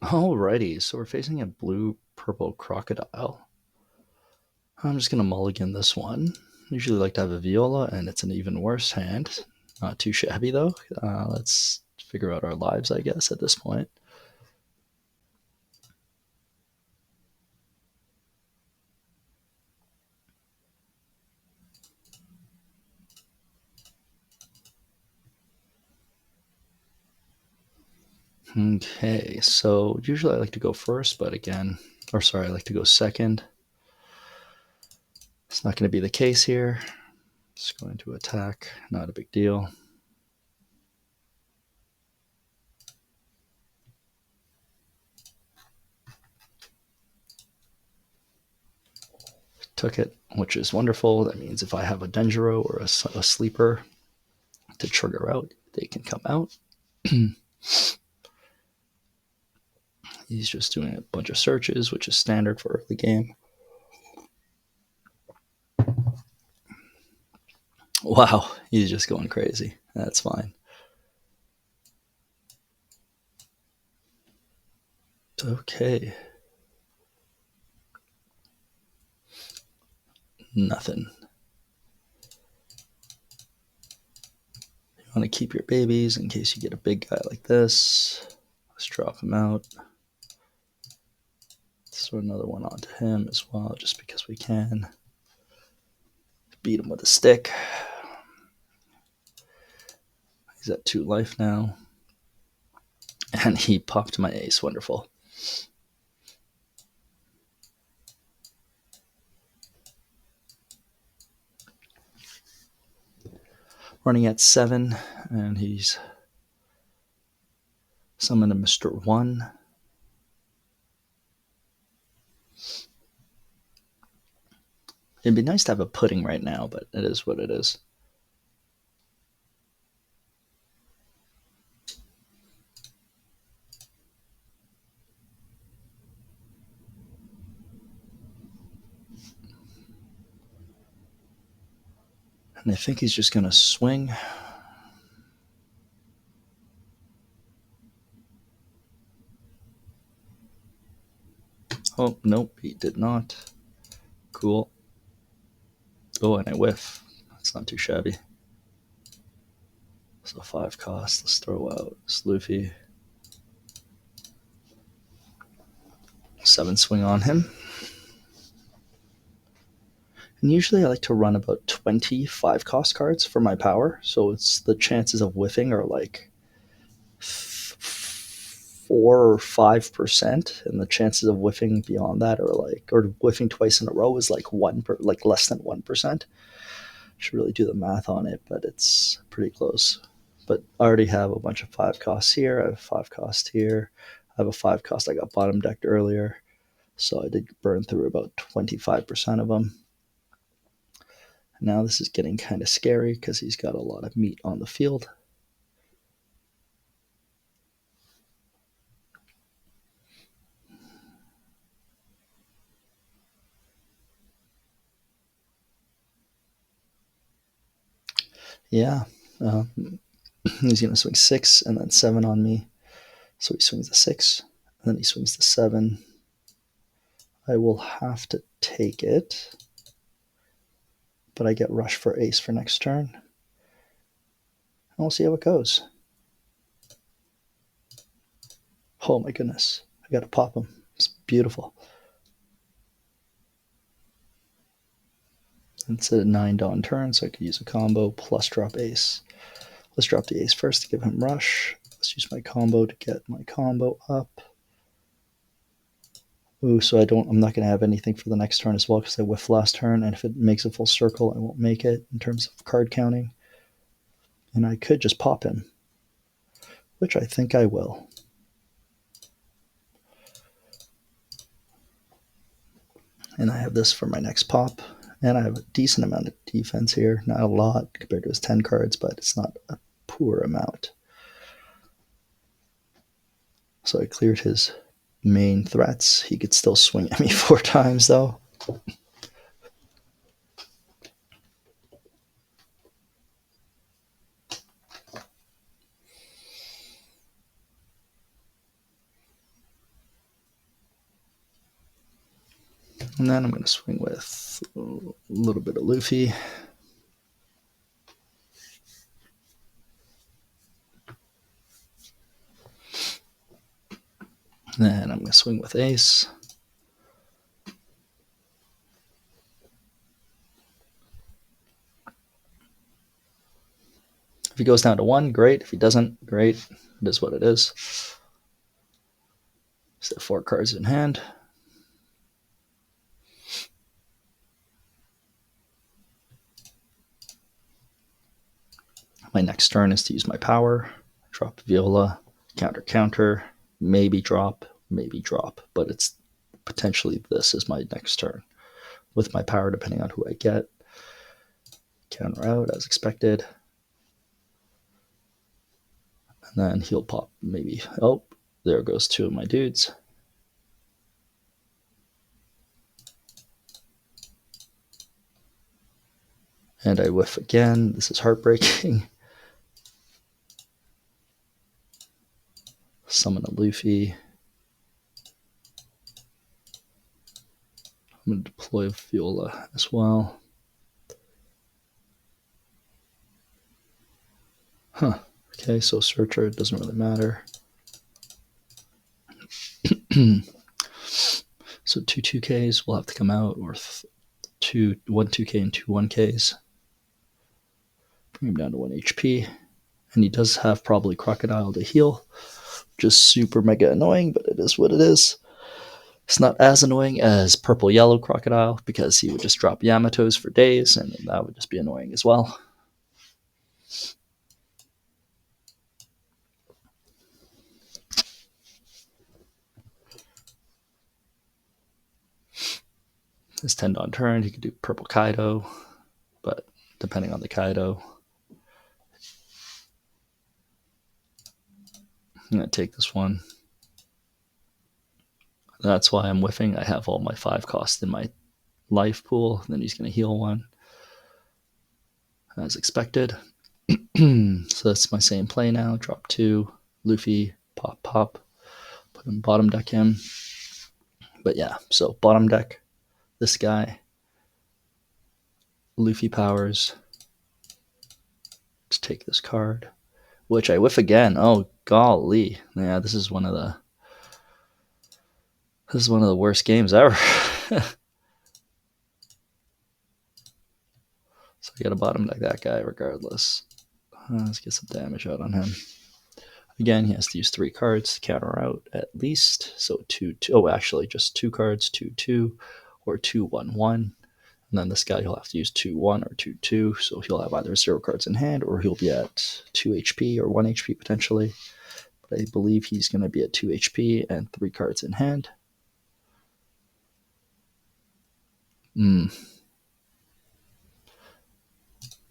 Alrighty, so we're facing a blue-purple Crocodile. I'm just gonna mulligan this one. Usually like to have a Viola, and it's an even worse hand. Not too shabby though. Let's figure out our lives, I guess, at this point. Okay, so usually I like to go first, but again, or sorry, I like to go second. It's not going to be the case here. Just going to attack, not a big deal. Took it, which is wonderful. That means if I have a Denjiro or a sleeper to trigger out, they can come out. He's just doing a bunch of searches, which is standard for early game. Wow, he's just going crazy. That's fine. Okay. Nothing. You want to keep your babies in case you get a big guy like this. Let's drop him out. Let's throw another one onto him as well, just because we can. Beat him with a stick. He's at 2 life now. And he popped my ace. Wonderful. Running at 7, and he's summoned a Mr. 1. It'd be nice to have a pudding right now, but it is what it is. And I think he's just going to swing. Oh, nope, he did not. Cool. Oh, and I whiff. That's not too shabby. So 5 cost. Let's throw out Sloofy. 7 swing on him. And usually I like to run about 25 cost cards for my power. So it's the chances of whiffing are like 4 or 5%, and the chances of whiffing beyond that are like, or whiffing twice in a row is like like less than 1%. Should really do the math on it, but it's pretty close. But I already have a bunch of 5 costs here. I have 5 cost here. I have a 5 cost I got bottom decked earlier, so I did burn through about 25% of them. Now this is getting kind of scary because he's got a lot of meat on the field. Yeah, he's going to swing 6 and then 7 on me. So he swings the 6, and then he swings the 7. I will have to take it, but I get rush for ace for next turn. And we'll see how it goes. Oh my goodness. I got to pop him. It's beautiful. It's a 9 dawn turn, so I could use a combo plus drop ace. Let's drop the ace first to give him rush. Let's use my combo to get my combo up. Ooh, so I'm not going to have anything for the next turn as well because I whiffed last turn, and if it makes a full circle, I won't make it in terms of card counting. And I could just pop him, which I think I will. And I have this for my next pop. And I have a decent amount of defense here. Not a lot compared to his 10 cards, but it's not a poor amount. So I cleared his main threats. He could still swing at me 4 times, though. And then I'm going to swing with a little bit of Luffy. Then I'm going to swing with Ace. If he goes down to 1, great. If he doesn't, great. It is what it is. So 4 cards in hand. My next turn is to use my power. Drop Viola, counter, maybe drop, but it's potentially this is my next turn with my power, depending on who I get. Counter out as expected. And then he'll pop maybe. Oh, there goes 2 of my dudes. And I whiff again. This is heartbreaking. Summon a Luffy. I'm going to deploy Viola as well. Huh. Okay, so Searcher doesn't really matter. So 2 2Ks will have to come out, or 1 2K and 2 1Ks. Bring him down to 1 HP. And he does have probably Crocodile to heal. Just super mega annoying, but it is what it is. It's not as annoying as purple yellow Crocodile because he would just drop Yamatos for days, and that would just be annoying as well. His 10 on turn, he could do purple Kaido, but depending on the Kaido, I'm going to take this one. That's why I'm whiffing. I have all my 5 costs in my life pool. Then he's going to heal 1 as expected. So that's my same play now. Drop 2, Luffy, pop, put him bottom deck him. But yeah, so bottom deck, this guy, Luffy powers. Let's take this card, which I whiff again. Oh golly, yeah, this is one of the worst games ever. So I got to bottom deck that guy regardless. Let's get some damage out on him. Again, he has to use 3 cards to counter out at least. So 2, 2. Oh, actually, just 2 cards, 2, 2, or 2, 1, 1. And then this guy, he'll have to use 2, 1, or 2, 2. So he'll have either 0 cards in hand, or he'll be at 2 HP or 1 HP potentially. But I believe he's going to be at 2 HP and 3 cards in hand.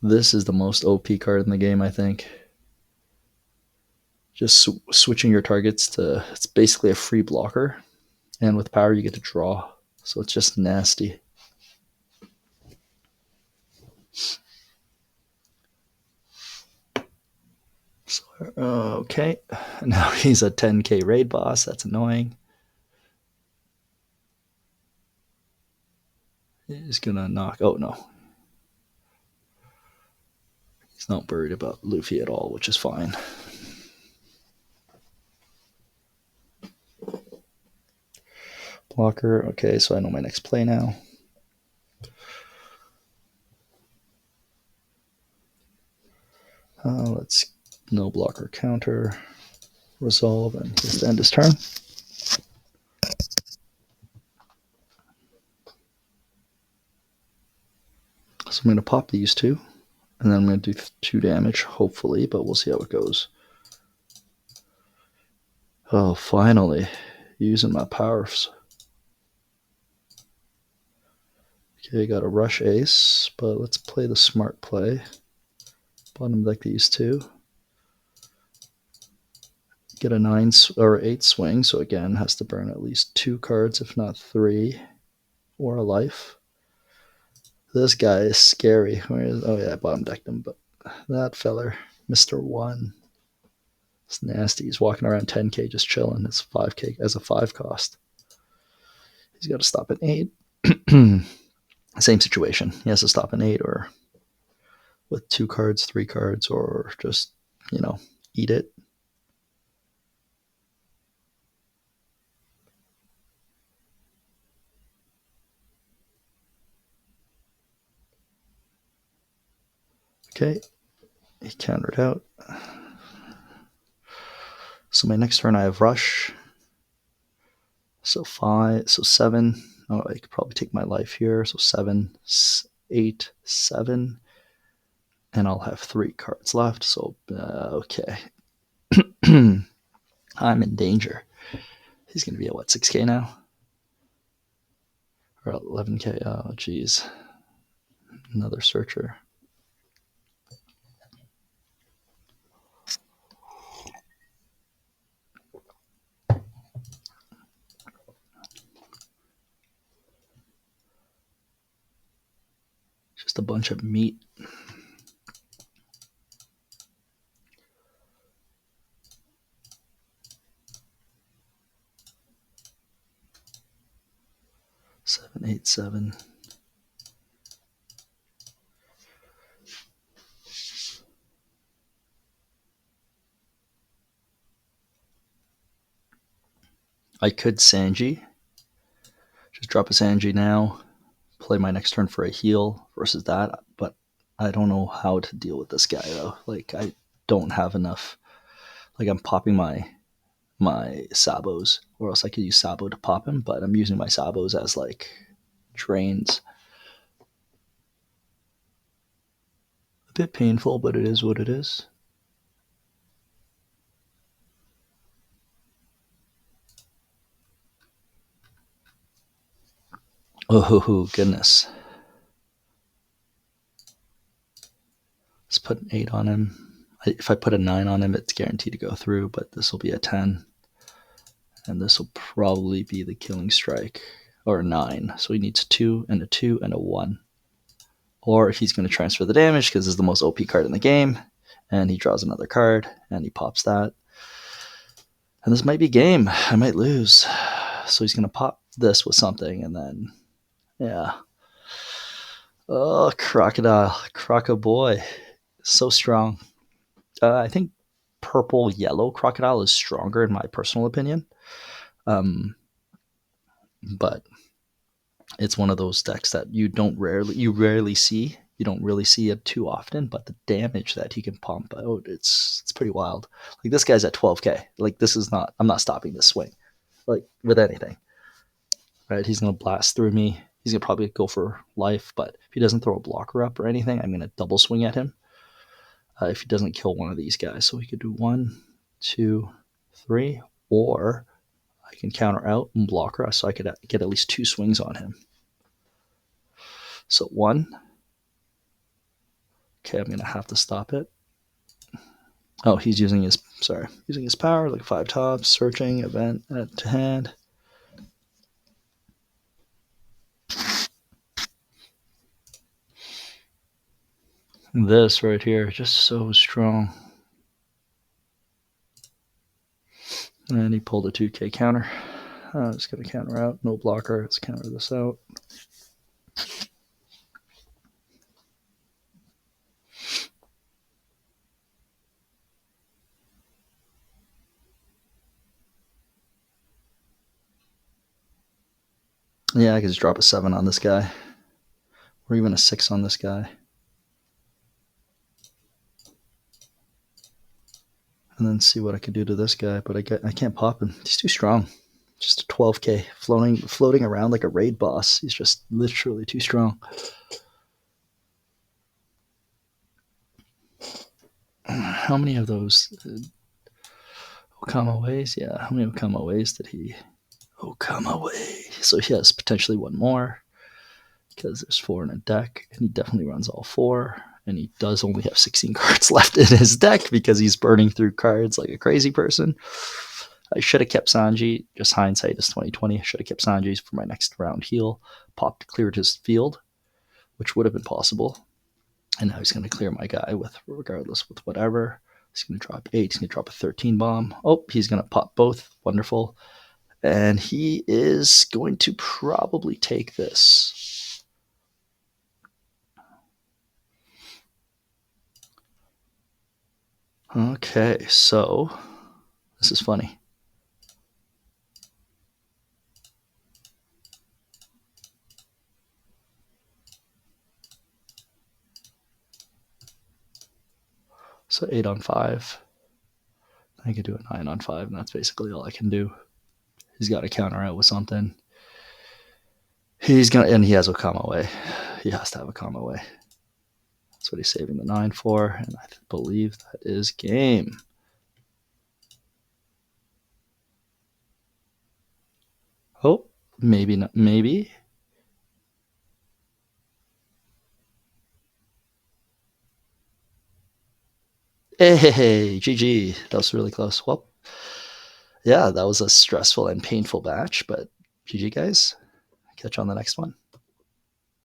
This is the most OP card in the game, I think. Just switching your targets to, it's basically a free blocker. And with power, you get to draw. So it's just nasty. So, okay. Now he's a 10K raid boss. That's annoying. He's going to knock. Oh, no. He's not worried about Luffy at all, which is fine. Blocker. Okay, so I know my next play now. Let's no blocker counter. Resolve, and he has to end his turn. So I'm going to pop these 2. And then I'm going to do 2 damage, hopefully, but we'll see how it goes. Oh, finally. Using my powers. Okay, got a rush ace, but let's play the smart play. Bottom deck these 2. Get a 9 or 8 swing, so again, has to burn at least 2 cards, if not 3, or a life. This guy is scary. Oh yeah, I bottom decked him, but that feller, Mr. 1, it's nasty. He's walking around 10K just chilling. It's 5K as a 5 cost. He's got to stop at 8. Same situation. He has to stop an 8 or with 2 cards, 3 cards, or just, eat it. Okay, he countered out. So my next turn I have rush. So 5, so 7. Oh, I could probably take my life here. So 7, 8, 7. And I'll have 3 cards left. So, okay. I'm in danger. He's going to be at what, 6K now? Or 11K? Oh, geez. Another searcher. Just a bunch of meat. Seven, 8, 7. I could Sanji. Just drop a Sanji now. Play my next turn for a heal versus that. But I don't know how to deal with this guy though. Like I don't have enough. Like I'm popping my sabos, or else I could use sabo to pop him. But I'm using my sabos as like drains. A bit painful, but it is what it is. Oh goodness. Let's put an 8 on him. If I put a 9 on him, it's guaranteed to go through, but this will be a 10. And this will probably be the killing strike, or a 9. So he needs 2 and a 2 and a 1. Or if he's going to transfer the damage, because this is the most OP card in the game, and he draws another card, and he pops that. And this might be game. I might lose. So he's going to pop this with something, and then, yeah. Oh, Crocodile. Croco boy. So strong. I think purple yellow Crocodile is stronger in my personal opinion. But it's one of those decks that you rarely see. You don't really see it too often, but the damage that he can pump out, it's pretty wild. Like this guy's at 12K. Like this is not. I'm not stopping this swing, like with anything. Right? He's gonna blast through me. He's gonna probably go for life, but if he doesn't throw a blocker up or anything, I'm gonna double swing at him. If he doesn't kill one of these guys, so we could do 1, 2, 3, or I can counter out and blocker us, so I could get at least 2 swings on him. So 1. Okay, I'm gonna have to stop it. Oh, he's using his power, like 5 tops, searching, event, add to hand. This right here, just so strong. And he pulled a 2K counter. I'm just gonna counter out, no blocker. Let's counter this out. Yeah, I could just drop a 7 on this guy, or even a 6 on this guy. And then see what I can do to this guy, but I can't pop him. He's too strong. Just a 12K floating around like a raid boss. He's just literally too strong. How many of those Okama ways? Yeah, how many Okama ways did he? Okama way. So he has potentially one more because there's 4 in a deck, and he definitely runs all 4. And he does only have 16 cards left in his deck because he's burning through cards like a crazy person. I should have kept Sanji. Just hindsight is 2020. I should have kept Sanji for my next round heal. Cleared his field, which would have been possible. And now he's going to clear my guy with whatever. He's going to drop 8. He's going to drop a 13 bomb. Oh, he's going to pop both. Wonderful. And he is going to probably take this. Okay, so this is funny. So 8 on 5. I could do a 9 on 5, and that's basically all I can do. He's got to counter out with something. And he has a comma away. He has to have a comma away. That's what he's saving the 9 for, and I believe that is game. Oh, maybe not. Maybe. Hey, GG. That was really close. Well, yeah, that was a stressful and painful match, but GG, guys. Catch you on the next one.